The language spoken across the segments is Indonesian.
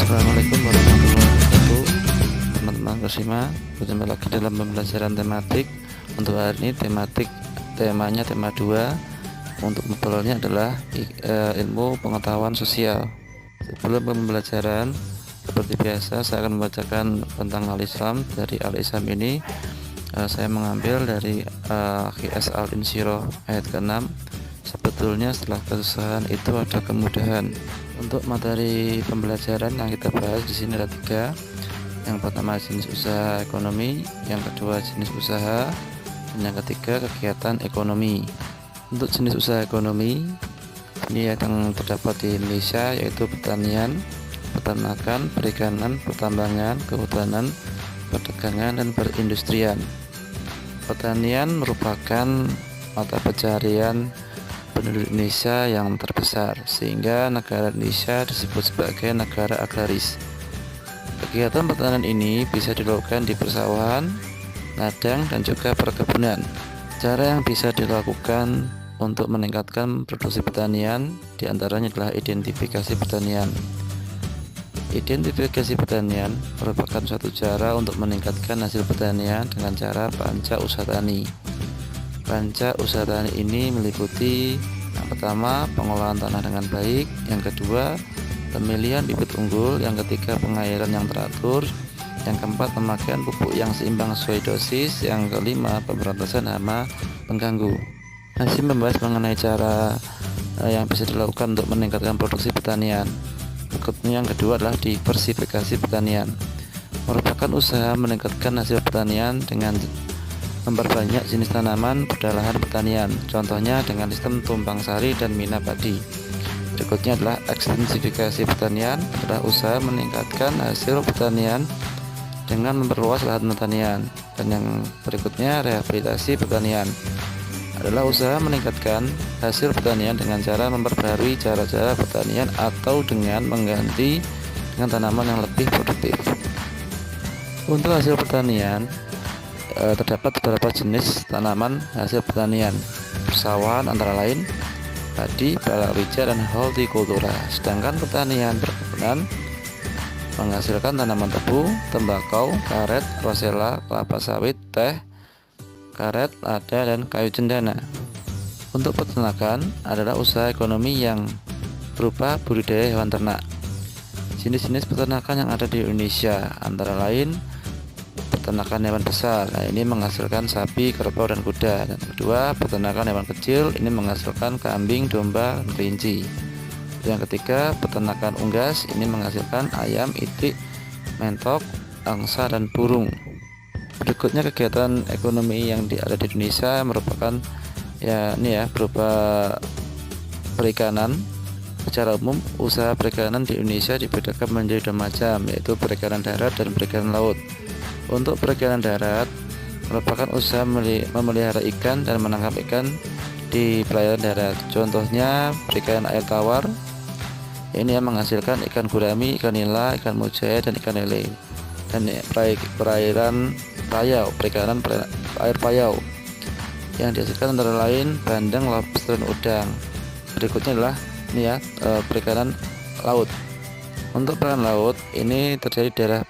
Assalamualaikum warahmatullahi wabarakatuh. Teman-teman bersama berjumpa lagi dalam pembelajaran tematik. Untuk hari ini temanya tema 2. Untuk materialnya adalah ilmu pengetahuan sosial. Sebelum pembelajaran, seperti biasa saya akan membacakan tentang al-Islam. Dari al-Islam ini saya mengambil dari Qiyas al-Insyirah ayat ke-6. Sebetulnya setelah kesusahan itu ada kemudahan. Untuk materi pembelajaran yang kita bahas di sini ada 3. Yang pertama jenis usaha ekonomi, yang kedua jenis usaha, dan yang ketiga kegiatan ekonomi. Untuk jenis usaha ekonomi ini yang terdapat di Indonesia yaitu pertanian, peternakan, perikanan, pertambangan, kehutanan, perdagangan, dan perindustrian. Pertanian merupakan mata pencaharian penduduk Indonesia yang terbesar, sehingga negara Indonesia disebut sebagai negara agraris. Kegiatan pertanian ini bisa dilakukan di persawahan, ladang, dan juga perkebunan. Cara yang bisa dilakukan untuk meningkatkan produksi pertanian diantaranya adalah identifikasi pertanian. Identifikasi pertanian merupakan suatu cara untuk meningkatkan hasil pertanian dengan cara panca usaha tani. Panca usaha tani ini meliputi yang pertama pengolahan tanah dengan baik, yang kedua pemilihan bibit unggul, yang ketiga pengairan yang teratur, yang keempat pemakaian pupuk yang seimbang sesuai dosis, yang kelima pemberantasan hama pengganggu. Masih membahas mengenai cara yang bisa dilakukan untuk meningkatkan produksi pertanian. Berikutnya yang kedua adalah diversifikasi pertanian, merupakan usaha meningkatkan hasil pertanian dengan memperbanyak jenis tanaman pada lahan pertanian, contohnya dengan sistem tumpang sari dan mina padi. Berikutnya adalah ekstensifikasi pertanian, adalah usaha meningkatkan hasil pertanian dengan memperluas lahan pertanian. Dan yang berikutnya rehabilitasi pertanian, adalah usaha meningkatkan hasil pertanian dengan cara memperbarui cara-cara pertanian atau dengan mengganti dengan tanaman yang lebih produktif. Untuk hasil pertanian terdapat beberapa jenis tanaman hasil pertanian persawahan, antara lain padi, palawija, dan hortikultura. Sedangkan pertanian perkebunan menghasilkan tanaman tebu, tembakau, karet, rosella, kelapa sawit, teh, karet, lada, dan kayu cendana. Untuk peternakan adalah usaha ekonomi yang berupa budidaya hewan ternak. Jenis-jenis peternakan yang ada di Indonesia antara lain peternakan hewan besar, ini menghasilkan sapi, kerbau, dan kuda. Dan kedua, peternakan hewan kecil, ini menghasilkan kambing, domba, dan kelinci. Yang ketiga, peternakan unggas, ini menghasilkan ayam, itik, mentok, angsa, dan burung. Berikutnya kegiatan ekonomi yang ada di Indonesia merupakan berupa perikanan. Secara umum, usaha perikanan di Indonesia dibedakan menjadi 2 macam, yaitu perikanan darat dan perikanan laut. Untuk perikanan darat merupakan usaha memelihara ikan dan menangkap ikan di perairan darat. Contohnya perikanan air tawar, ini yang menghasilkan ikan gurami, ikan nila, ikan mujair, dan ikan lele. Dan perairan payau, perikanan air payau yang dihasilkan antara lain bandeng, lobster, dan udang. Berikutnya adalah perikanan laut. Untuk perairan laut ini terjadi di daerah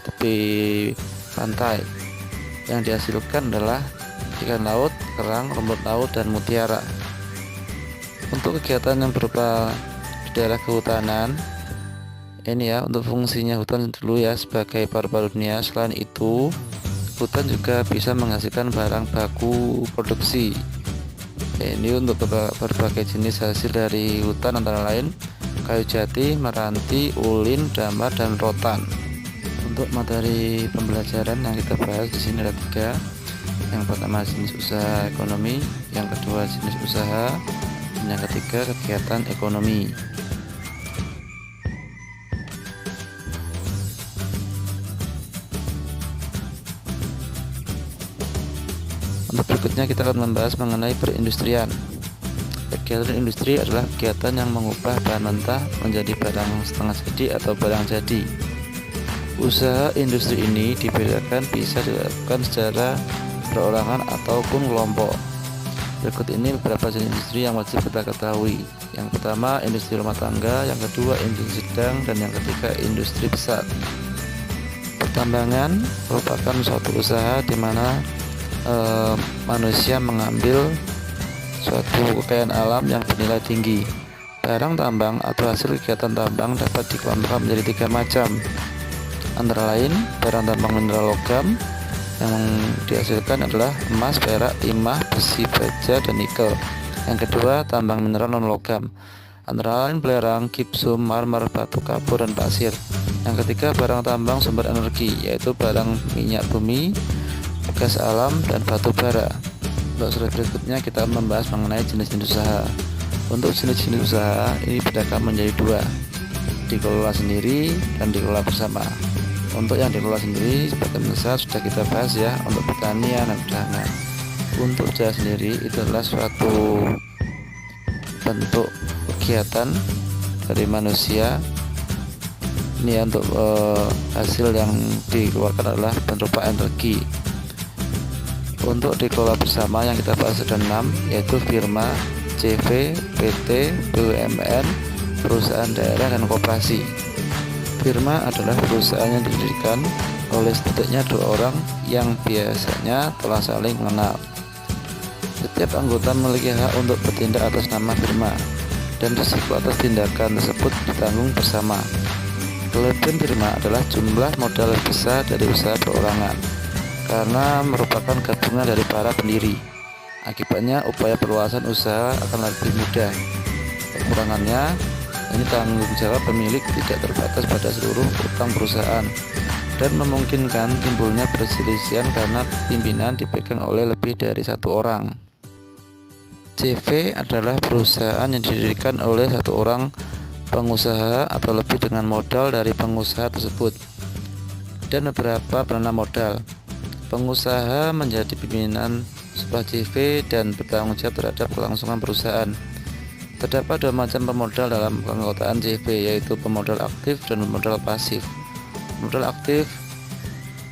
tepi pantai. Yang dihasilkan adalah ikan laut, kerang, rumput laut, dan mutiara. Untuk kegiatan yang berupa di daerah kehutanan, untuk fungsinya hutan dulu sebagai paru-paru dunia. Selain itu, hutan juga bisa menghasilkan barang baku produksi. Ini untuk berbagai jenis hasil dari hutan antara lain kayu jati, meranti, ulin, damar, dan rotan. Untuk materi pembelajaran yang kita bahas di sini ada 3. Yang pertama jenis usaha ekonomi, yang kedua jenis usaha, dan yang ketiga kegiatan ekonomi. Untuk berikutnya kita akan membahas mengenai perindustrian. Kegiatan industri adalah kegiatan yang mengubah bahan mentah menjadi barang setengah jadi atau barang jadi. Usaha industri ini dibedakan bisa dilakukan secara perorangan ataupun kelompok. Berikut ini beberapa jenis industri yang wajib kita ketahui. Yang pertama, industri rumah tangga, yang kedua, industri sedang, dan yang ketiga, industri besar. Pertambangan merupakan suatu usaha di mana manusia mengambil suatu kekayaan alam yang bernilai tinggi. Barang tambang atau hasil kegiatan tambang dapat dikelompokkan menjadi 3 macam, antara lain barang tambang mineral logam yang dihasilkan adalah emas, perak, timah, besi, baja, dan nikel. Yang kedua, tambang mineral non logam, antara lain belerang, gipsum, marmer, batu kapur, dan pasir. Yang ketiga, barang tambang sumber energi, yaitu barang minyak bumi, gas alam, dan batu bara. Untuk slide berikutnya kita membahas mengenai jenis-jenis usaha. Untuk jenis-jenis usaha ini bedakan menjadi 2, dikelola sendiri dan dikelola bersama. Untuk yang dikelola sendiri sebagian besar sudah kita bahas ya, untuk pertanian dan perdagangan. Untuk usaha sendiri itu adalah suatu bentuk kegiatan dari manusia. Ini untuk hasil yang dikeluarkan adalah berupa energi. Untuk dikelola bersama yang kita bahas ada 6, yaitu firma, CV, PT, BUMN, perusahaan daerah, dan koperasi. Firma adalah perusahaan yang didirikan oleh setidaknya 2 orang yang biasanya telah saling mengenal. Setiap anggota memiliki hak untuk bertindak atas nama firma, dan risiko atas tindakan tersebut ditanggung bersama. Kelebihan firma adalah jumlah modal besar dari usaha perorangan, karena merupakan gabungan dari para pendiri. Akibatnya upaya perluasan usaha akan lebih mudah. Kekurangannya, ini tanggung jawab pemilik tidak terbatas pada seluruh utang perusahaan dan memungkinkan timbulnya perselisihan karena pimpinan dipegang oleh lebih dari 1 orang. CV adalah perusahaan yang didirikan oleh 1 orang pengusaha atau lebih dengan modal dari pengusaha tersebut dan beberapa penanam modal. Pengusaha menjadi pimpinan sebuah CV dan bertanggung jawab terhadap kelangsungan perusahaan. Terdapat 2 macam pemodal dalam keanggotaan CV, yaitu pemodal aktif dan pemodal pasif. Pemodal aktif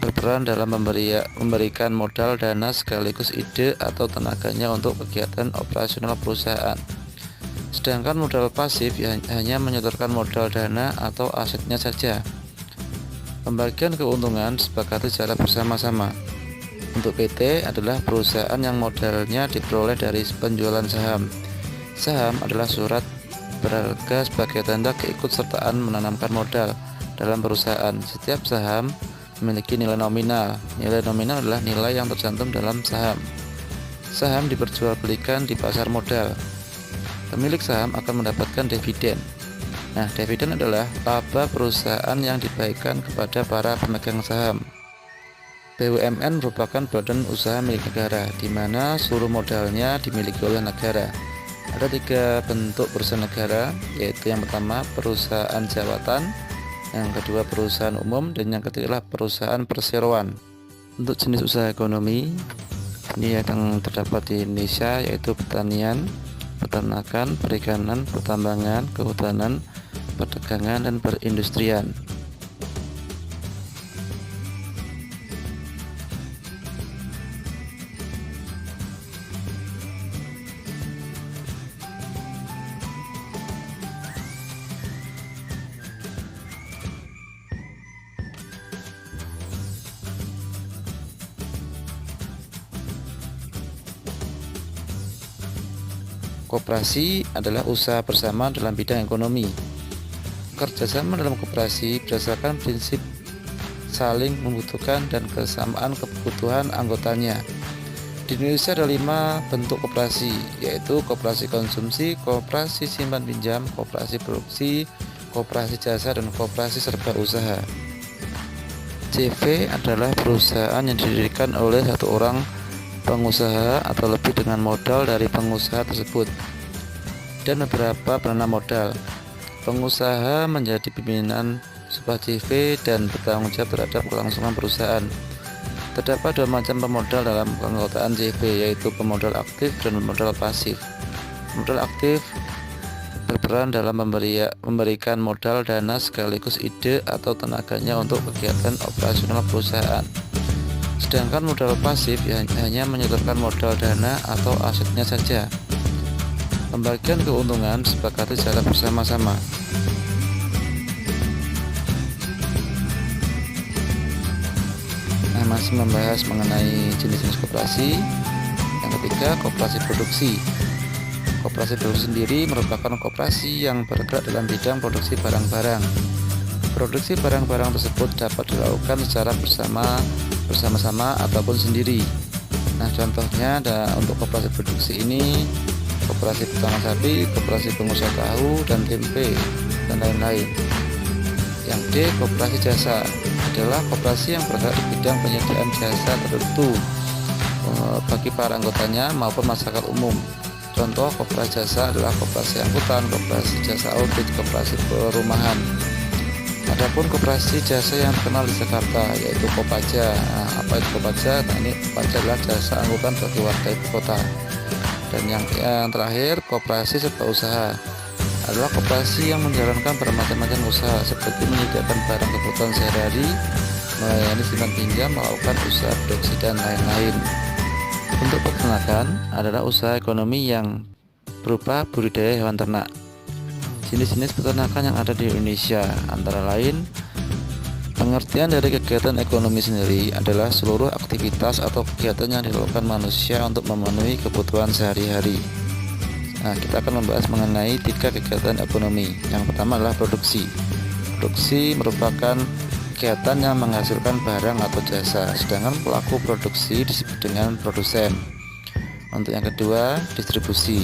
berperan dalam memberikan modal dana sekaligus ide atau tenaganya untuk kegiatan operasional perusahaan. Sedangkan modal pasif hanya menyetorkan modal dana atau asetnya saja. Pembagian keuntungan disepakati secara bersama-sama. Untuk PT adalah perusahaan yang modalnya diperoleh dari penjualan saham. Saham adalah surat berharga sebagai tanda keikutsertaan menanamkan modal dalam perusahaan. Setiap saham memiliki nilai nominal. Nilai nominal adalah nilai yang tercantum dalam saham. Saham diperjualbelikan di pasar modal. Pemilik saham akan mendapatkan dividen. Nah, dividen adalah laba perusahaan yang dibagikan kepada para pemegang saham. BUMN merupakan badan usaha milik negara, di mana seluruh modalnya dimiliki oleh negara. Ada 3 bentuk perusahaan negara, yaitu yang pertama perusahaan jawatan, yang kedua perusahaan umum, dan yang ketiga adalah perusahaan perseroan. Untuk jenis usaha ekonomi ini yang terdapat di Indonesia yaitu pertanian, peternakan, perikanan, pertambangan, kehutanan, perdagangan, dan perindustrian. Koperasi adalah usaha bersama dalam bidang ekonomi. Kerjasama dalam koperasi berdasarkan prinsip saling membutuhkan dan kesamaan kebutuhan anggotanya. Di Indonesia ada 5 bentuk koperasi, yaitu koperasi konsumsi, koperasi simpan pinjam, koperasi produksi, koperasi jasa, dan koperasi serba usaha. CV adalah perusahaan yang didirikan oleh 1 orang pengusaha atau lebih dengan modal dari pengusaha tersebut dan beberapa penanam modal. Pengusaha menjadi pimpinan sebuah CV dan bertanggung jawab terhadap kelangsungan perusahaan. Terdapat 2 macam pemodal dalam keanggotaan CV, yaitu pemodal aktif dan pemodal pasif. Pemodal aktif berperan dalam memberikan modal dana sekaligus ide atau tenaganya untuk kegiatan operasional perusahaan. Sedangkan modal pasif hanya menyalurkan modal dana atau asetnya saja. Pembagian keuntungan disepakati secara bersama-sama. Nah, masih membahas mengenai jenis-jenis koperasi. Yang ketiga, koperasi produksi. Koperasi produksi sendiri merupakan koperasi yang bergerak dalam bidang produksi barang-barang. Produksi barang-barang tersebut dapat dilakukan secara bersama-sama ataupun sendiri. Nah, contohnya ada untuk koperasi produksi ini, koperasi peternak sapi, koperasi pengusaha tahu dan tempe, dan lain-lain. Yang D, koperasi jasa adalah koperasi yang bergerak di bidang penyediaan jasa tertentu bagi para anggotanya maupun masyarakat umum. Contoh koperasi jasa adalah koperasi angkutan, koperasi jasa audit, koperasi perumahan. Adapun koperasi jasa yang terkenal di Jakarta yaitu Kopaja. Nah, apa itu Kopaja? Nah, ini Kopaja adalah jasa angkutan bagi warga ibu kota. Dan yang terakhir, koperasi serba usaha adalah koperasi yang menjalankan bermacam-macam usaha seperti menyediakan barang kebutuhan sehari-hari, melayani simpan pinjam, melakukan usaha produksi dan lain-lain. Untuk peternakan adalah usaha ekonomi yang berupa budidaya hewan ternak. Jenis-jenis peternakan yang ada di Indonesia antara lain, pengertian dari kegiatan ekonomi sendiri adalah seluruh aktivitas atau kegiatan yang dilakukan manusia untuk memenuhi kebutuhan sehari-hari. Nah, kita akan membahas mengenai 3 kegiatan ekonomi. Yang pertama adalah produksi. Produksi merupakan kegiatan yang menghasilkan barang atau jasa, sedangkan pelaku produksi disebut dengan produsen. Untuk yang kedua, distribusi.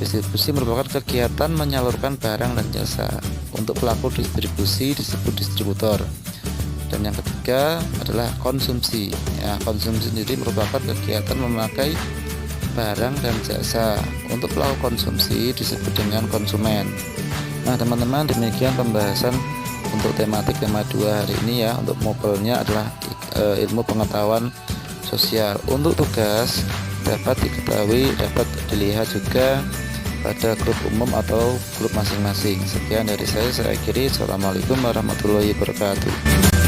Distribusi merupakan kegiatan menyalurkan barang dan jasa. Untuk pelaku distribusi disebut distributor. Dan yang ketiga adalah konsumsi. Ya, konsumsi sendiri merupakan kegiatan memakai barang dan jasa. Untuk pelaku konsumsi disebut dengan konsumen. Nah, teman-teman, demikian pembahasan untuk tema 2 hari ini ya. Untuk mopelnya adalah ilmu pengetahuan sosial. Untuk tugas dapat diketahui, dapat dilihat juga pada grup umum atau grup masing-masing. Sekian dari saya akhiri. Assalamualaikum warahmatullahi wabarakatuh.